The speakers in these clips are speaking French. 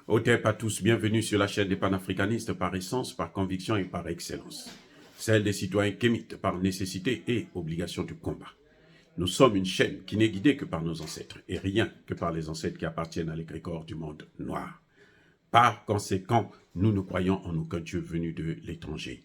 Otep à tous, bienvenue sur la chaîne des panafricanistes par essence, par conviction et par excellence. Celle des citoyens kémites par nécessité et obligation du combat. Nous sommes une chaîne qui n'est guidée que par nos ancêtres et rien que par les ancêtres qui appartiennent à l'égrégore du monde noir. Par conséquent, nous ne croyons en aucun Dieu venu de l'étranger.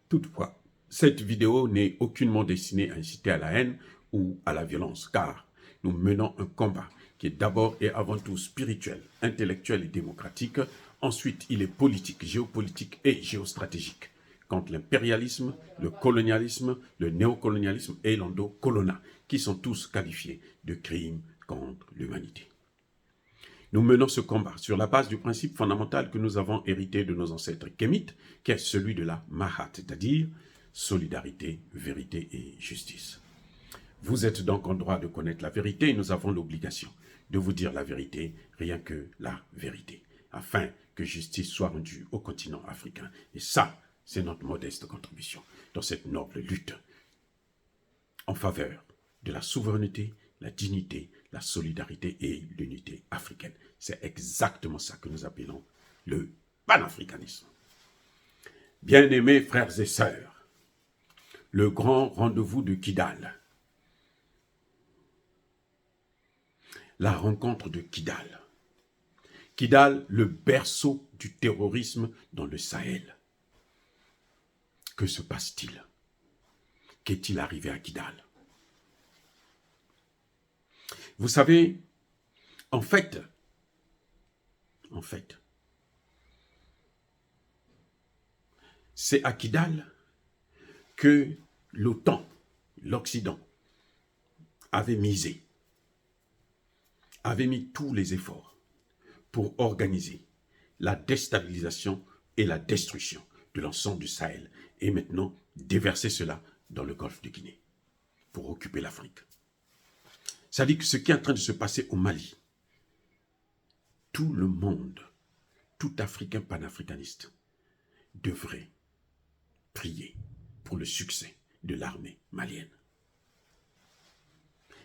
Toutefois, cette vidéo n'est aucunement destinée à inciter à la haine ou à la violence, car nous menons un combat qui est d'abord et avant tout spirituel, intellectuel et démocratique. Ensuite, il est politique, géopolitique et géostratégique, contre l'impérialisme, le colonialisme, le néocolonialisme et l'endocolonat, qui sont tous qualifiés de crimes contre l'humanité. Nous menons ce combat sur la base du principe fondamental que nous avons hérité de nos ancêtres kémites, qui est celui de la Mahat, c'est-à-dire solidarité, vérité et justice. Vous êtes donc en droit de connaître la vérité et nous avons l'obligation de vous dire la vérité, rien que la vérité, afin que justice soit rendue au continent africain. Et ça, c'est notre modeste contribution dans cette noble lutte en faveur de la souveraineté, la dignité, la solidarité et l'unité africaine. C'est exactement ça que nous appelons le panafricanisme. Bien-aimés frères et sœurs, le grand rendez-vous de Kidal, la rencontre de Kidal. Kidal, le berceau du terrorisme dans le Sahel. Que se passe-t-il? Qu'est-il arrivé à Kidal? Vous savez, en fait, c'est à Kidal que l'OTAN, l'Occident, avait misé, avait mis tous les efforts pour organiser la déstabilisation et la destruction de l'ensemble du Sahel et maintenant déverser cela dans le golfe de Guinée pour occuper l'Afrique. C'est-à-dire que ce qui est en train de se passer au Mali, tout le monde, tout Africain panafricaniste devrait prier pour le succès de l'armée malienne.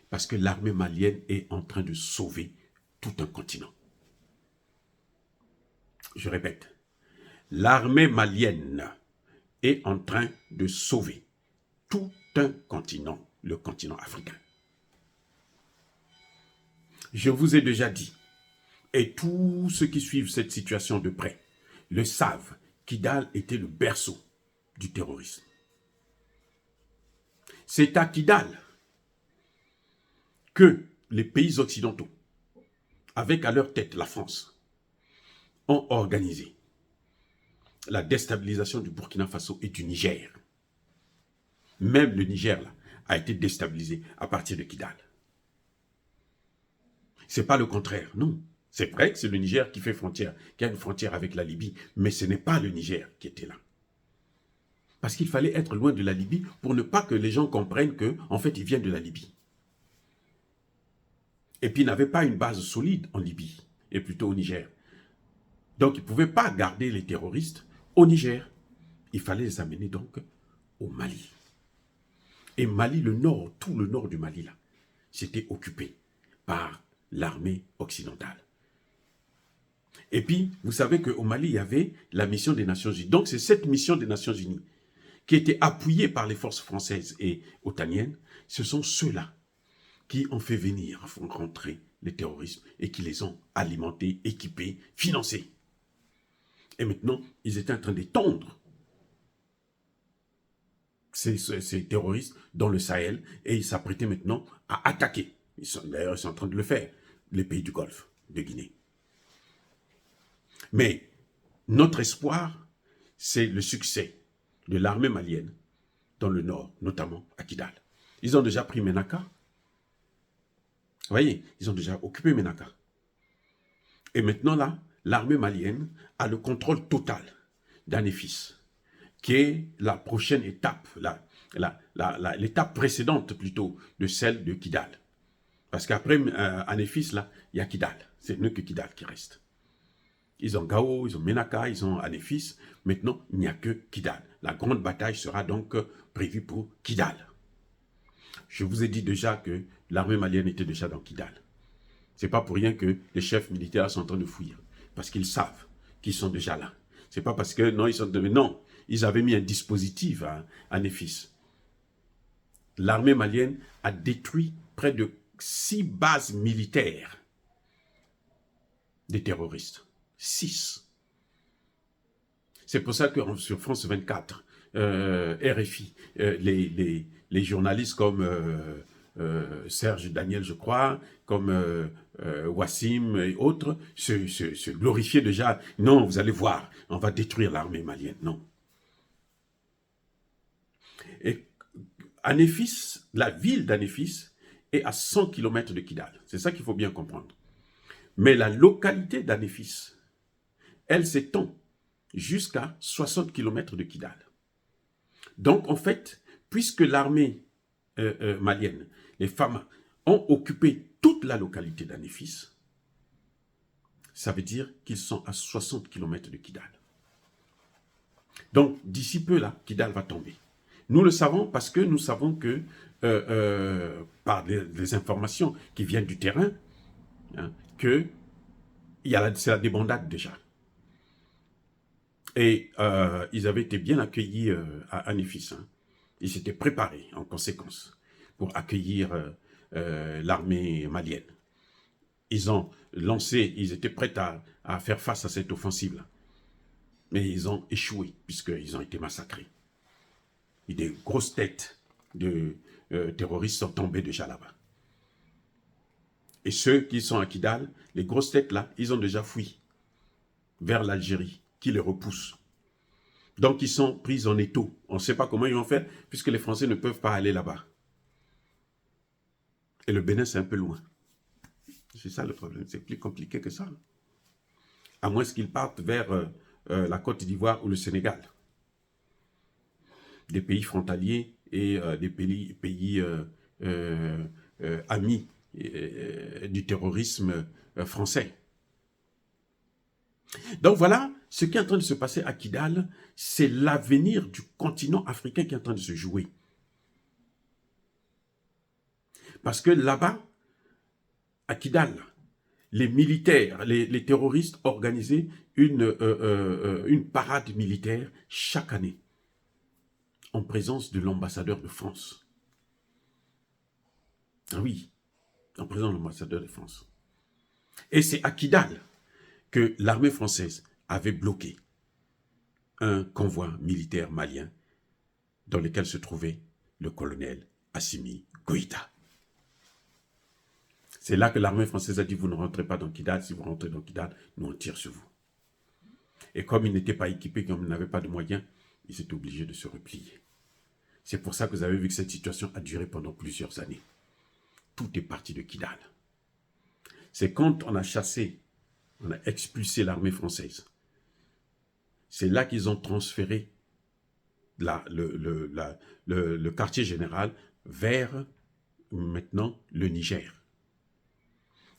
Parce que l'armée malienne est en train de sauver tout un continent. Je répète, l'armée malienne est en train de sauver tout un continent, le continent africain. Je vous ai déjà dit, et tous ceux qui suivent cette situation de près le savent, Kidal était le berceau du terrorisme. C'est à Kidal que les pays occidentaux, avec à leur tête la France, ont organisé la déstabilisation du Burkina Faso et du Niger. Même le Niger là, a été déstabilisé à partir de Kidal. Ce n'est pas le contraire, non. C'est vrai que c'est le Niger qui fait frontière, qui a une frontière avec la Libye, mais ce n'est pas le Niger qui était là. Parce qu'il fallait être loin de la Libye pour ne pas que les gens comprennent qu'en fait, ils viennent de la Libye. Et puis, ils n'avaient pas une base solide en Libye, et plutôt au Niger. Donc, ils ne pouvaient pas garder les terroristes au Niger. Il fallait les amener donc au Mali. Et Mali, le nord, tout le nord du Mali, là, c'était occupé par l'armée occidentale. Et puis, vous savez qu'au Mali, il y avait la mission des Nations Unies. Donc, c'est cette mission des Nations Unies qui était appuyée par les forces françaises et otaniennes. Ce sont ceux-là qui ont fait venir, font rentrer les terroristes et qui les ont alimentés, équipés, financés. Et maintenant, ils étaient en train d'étendre ces terroristes dans le Sahel et ils s'apprêtaient maintenant à attaquer. D'ailleurs, ils sont en train de le faire, les pays du Golfe de Guinée. Mais notre espoir, c'est le succès de l'armée malienne dans le nord, notamment à Kidal. Ils ont déjà pris Ménaka. Vous voyez, ils ont déjà occupé Ménaka. Et maintenant, là, l'armée malienne a le contrôle total d'Anéfis, qui est la prochaine étape, l'étape précédente plutôt de celle de Kidal. Parce qu'après Anéfis, là, il y a Kidal. C'est mieux que Kidal qui reste. Ils ont Gao, ils ont Ménaka, ils ont Anéfis. Maintenant, il n'y a que Kidal. La grande bataille sera donc prévue pour Kidal. Je vous ai dit déjà que l'armée malienne était déjà dans Kidal. Ce n'est pas pour rien que les chefs militaires sont en train de fuir. parce qu'ils savent qu'ils sont déjà là. C'est pas parce que, non, non, ils avaient mis un dispositif à Néfis. L'armée malienne a détruit près de 6 bases militaires des terroristes. 6. C'est pour ça que sur France 24, RFI, les journalistes comme Serge Daniel, je crois, comme Wassim et autres, se glorifiaient déjà. Non, vous allez voir, on va détruire l'armée malienne. Non. Et Anéfis, la ville d'Anéfis, est à 100 km de Kidal. C'est ça qu'il faut bien comprendre. Mais la localité d'Anéfis, elle s'étend jusqu'à 60 km de Kidal. Donc, en fait, puisque l'armée malienne, les femmes, ont occupé toute la localité d'Anéfis, ça veut dire qu'ils sont à 60 km de Kidal. Donc, d'ici peu, là, Kidal va tomber. Nous le savons parce que nous savons que, par les informations qui viennent du terrain, hein, que c'est la débandade déjà. Et ils avaient été bien accueillis à Anéfis. Hein. Ils s'étaient préparés en conséquence pour accueillir l'armée malienne. Ils ont lancé, ils étaient prêts à faire face à cette offensive-là. Mais ils ont échoué puisqu'ils ont été massacrés. Et des grosses têtes de terroristes sont tombées déjà là-bas. Et ceux qui sont à Kidal, les grosses têtes là, ils ont déjà fui vers l'Algérie, qui les repousse. Donc ils sont pris en étau. On ne sait pas comment ils vont faire, puisque les Français ne peuvent pas aller là-bas. Et le Bénin, c'est un peu loin. C'est ça le problème, c'est plus compliqué que ça. À moins qu'ils partent vers la Côte d'Ivoire ou le Sénégal. Des pays frontaliers et des pays amis du terrorisme français. Donc voilà, ce qui est en train de se passer à Kidal, c'est l'avenir du continent africain qui est en train de se jouer. Parce que là-bas, à Kidal, les militaires, les terroristes organisaient une parade militaire chaque année, en présence de l'ambassadeur de France. Ah oui, en présence de l'ambassadeur de France. Et c'est à Kidal que l'armée française avait bloqué un convoi militaire malien dans lequel se trouvait le colonel Assimi Goïta. C'est là que l'armée française a dit, vous ne rentrez pas dans Kidal, si vous rentrez dans Kidal, nous on tire sur vous. Et comme ils n'étaient pas équipés, comme ils n'avaient pas de moyens, ils étaient obligés de se replier. C'est pour ça que vous avez vu que cette situation a duré pendant plusieurs années. Tout est parti de Kidal. C'est quand on a chassé, on a expulsé l'armée française. C'est là qu'ils ont transféré le quartier général vers maintenant le Niger.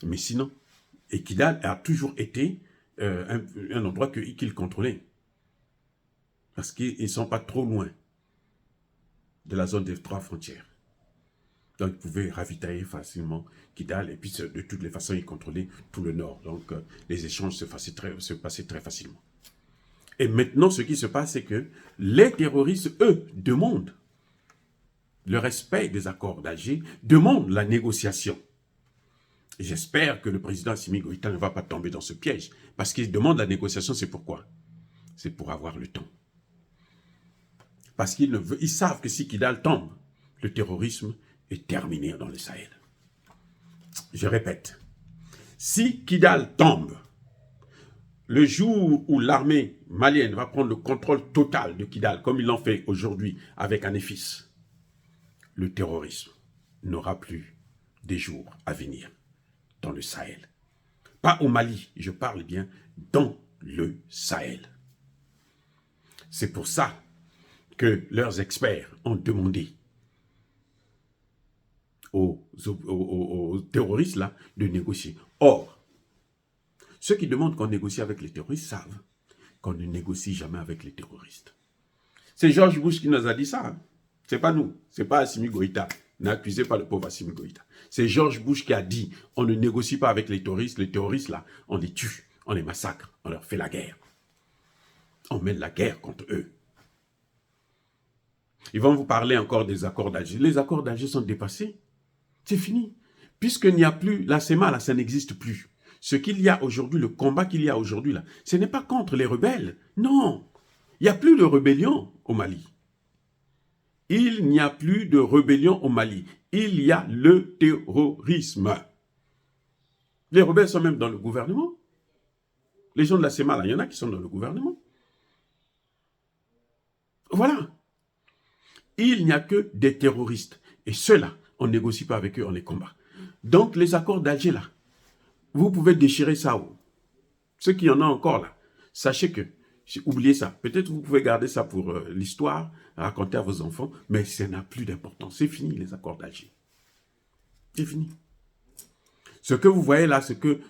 Mais sinon, et Kidal a toujours été un endroit qu'ils contrôlaient. Parce qu'ils ne sont pas trop loin de la zone des 3 frontières. Donc, ils pouvaient ravitailler facilement Kidal. Et puis, de toutes les façons, ils contrôlaient tout le nord. Donc, les échanges se passaient très facilement. Et maintenant, ce qui se passe, c'est que les terroristes, eux, demandent le respect des accords d'Alger, demandent la négociation. Et j'espère que le président Assimi Goïta ne va pas tomber dans ce piège. Parce qu'il demande la négociation, c'est pourquoi? C'est pour avoir le temps. Parce qu'ils savent que si Kidal tombe, le terrorisme est terminé dans le Sahel. Je répète, si Kidal tombe, le jour où l'armée malienne va prendre le contrôle total de Kidal, comme ils l'ont fait aujourd'hui avec Anéfis, le terrorisme n'aura plus des jours à venir dans le Sahel. Pas au Mali, je parle bien dans le Sahel. C'est pour ça que leurs experts ont demandé aux terroristes là de négocier. Or, ceux qui demandent qu'on négocie avec les terroristes savent qu'on ne négocie jamais avec les terroristes. C'est George Bush qui nous a dit ça. Hein. C'est pas nous, c'est pas Assimi Goïta. N'accusez pas le pauvre Assimi Goïta. C'est George Bush qui a dit on ne négocie pas avec les terroristes là, on les tue. on les massacre, on leur fait la guerre. On mène la guerre contre eux. Ils vont vous parler encore des accords d'Alger. Les accords d'Alger sont dépassés. C'est fini. Puisqu'il n'y a plus, la SEMA, là, ça n'existe plus. Ce qu'il y a aujourd'hui, le combat qu'il y a aujourd'hui, là, ce n'est pas contre les rebelles. Non. Il n'y a plus de rébellion au Mali. Il n'y a plus de rébellion au Mali. Il y a le terrorisme. Les rebelles sont même dans le gouvernement. Les gens de la SEMA, là, il y en a qui sont dans le gouvernement. Voilà. Il n'y a que des terroristes. Et ceux-là, on ne négocie pas avec eux, on les combat. Donc, les accords d'Alger, là, vous pouvez déchirer ça. Ceux qui en ont encore, là, sachez que, oubliez ça. Peut-être vous pouvez garder ça pour l'histoire, raconter à vos enfants, mais ça n'a plus d'importance. C'est fini, les accords d'Alger. C'est fini. Ce que vous voyez là,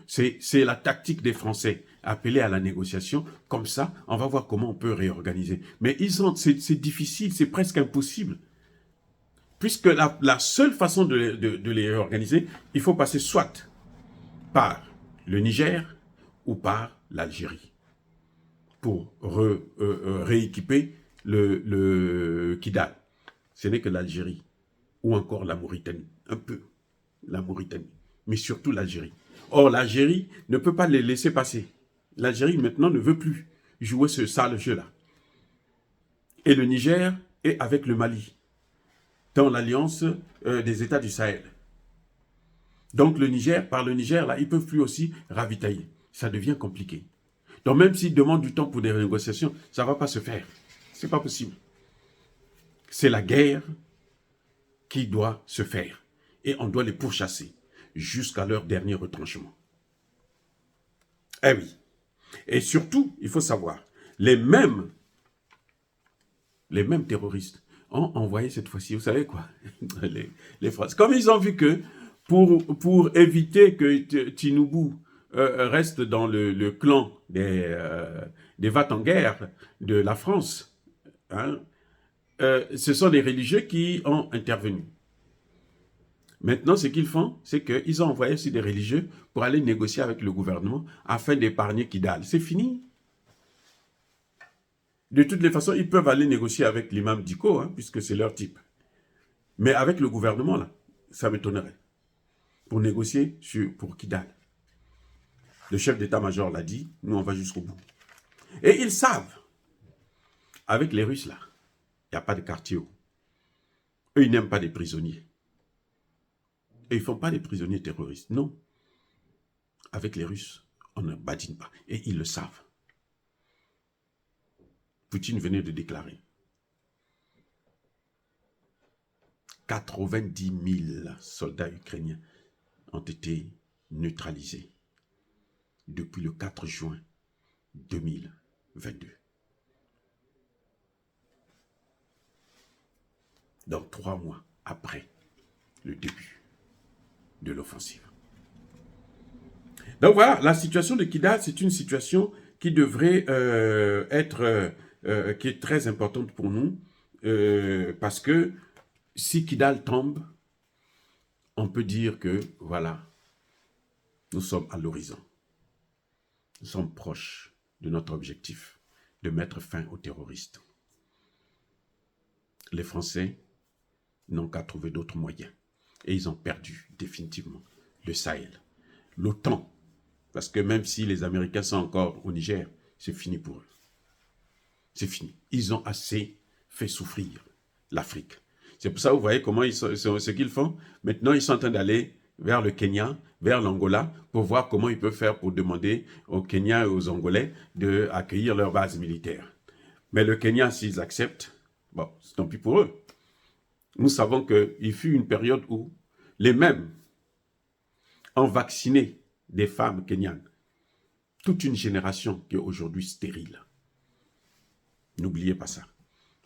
c'est la tactique des Français, appeler à la négociation. Comme ça, on va voir comment on peut réorganiser. Mais c'est difficile, c'est presque impossible. Puisque la seule façon de les réorganiser, il faut passer soit par le Niger ou par l'Algérie pour rééquiper le Kidal. Ce n'est que l'Algérie ou encore la Mauritanie, un peu la Mauritanie, mais surtout l'Algérie. Or, l'Algérie ne peut pas les laisser passer. L'Algérie maintenant ne veut plus jouer ce sale jeu-là. Et le Niger est avec le Mali, dans l'alliance des États du Sahel. Donc par le Niger, là, ils ne peuvent plus aussi ravitailler. Ça devient compliqué. Donc même s'ils demandent du temps pour des négociations, ça ne va pas se faire. Ce n'est pas possible. C'est la guerre qui doit se faire. Et on doit les pourchasser jusqu'à leur dernier retranchement. Eh oui. Et surtout, il faut savoir, les mêmes terroristes ont envoyé cette fois-ci, vous savez quoi, les Français. Comme ils ont vu que pour éviter que Tinubu reste dans le clan des va-t-en-guerre de la France, hein, ce sont les religieux qui ont intervenu. Maintenant, ce qu'ils font, c'est qu'ils ont envoyé aussi des religieux pour aller négocier avec le gouvernement afin d'épargner Kidal. C'est fini. De toutes les façons, ils peuvent aller négocier avec l'imam Diko, hein, puisque c'est leur type. Mais avec le gouvernement, là, ça m'étonnerait. Pour négocier pour Kidal. Le chef d'état-major l'a dit, nous on va jusqu'au bout. Et ils savent, avec les Russes là, il n'y a pas de quartier. Eux, ils n'aiment pas des prisonniers. Et ils ne font pas des prisonniers terroristes, non. Avec les Russes, on ne badine pas. Et ils le savent. Poutine venait de déclarer 90 000 soldats ukrainiens ont été neutralisés depuis le 4 juin 2022. Donc 3 mois après le début de l'offensive. Donc voilà, la situation de Kidal, c'est une situation qui devrait qui est très importante pour nous, parce que si Kidal tombe, on peut dire que, voilà, nous sommes à l'horizon. Nous sommes proches de notre objectif, de mettre fin aux terroristes. Les Français n'ont qu'à trouver d'autres moyens. Et ils ont perdu définitivement le Sahel. L'OTAN, parce que même si les Américains sont encore au Niger, c'est fini pour eux. C'est fini. Ils ont assez fait souffrir l'Afrique. C'est pour ça que vous voyez comment ce qu'ils font. Maintenant, ils sont en train d'aller vers le Kenya, vers l'Angola, pour voir comment ils peuvent faire pour demander aux Kenyans et aux Angolais d'accueillir leur base militaire. Mais le Kenya, s'ils acceptent, bon, c'est tant pis pour eux. Nous savons qu'il fut une période où les mêmes ont vacciné des femmes kenyanes. Toute une génération qui est aujourd'hui stérile. N'oubliez pas ça.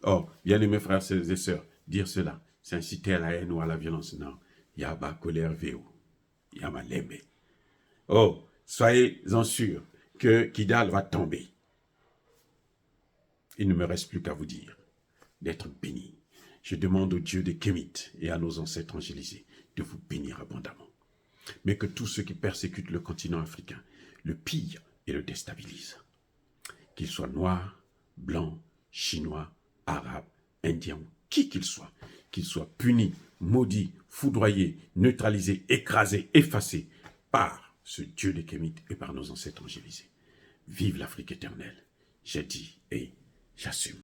Or, bien-aimés frères et sœurs, dire cela, c'est inciter à la haine ou à la violence. Non. Yaba colère véo. Yama lembe. Oh, soyez-en sûrs que Kidal va tomber. Il ne me reste plus qu'à vous dire d'être bénis. Je demande au Dieu des Kémites et à nos ancêtres angélisés de vous bénir abondamment. Mais que tous ceux qui persécutent le continent africain, le pire et le déstabilise. Qu'il soit noir, blanc, chinois, arabe, indien, qui qu'il soit puni, maudit, foudroyé, neutralisé, écrasé, effacé par ce Dieu des Kémites et par nos ancêtres angélisés. Vive l'Afrique éternelle. J'ai dit et j'assume.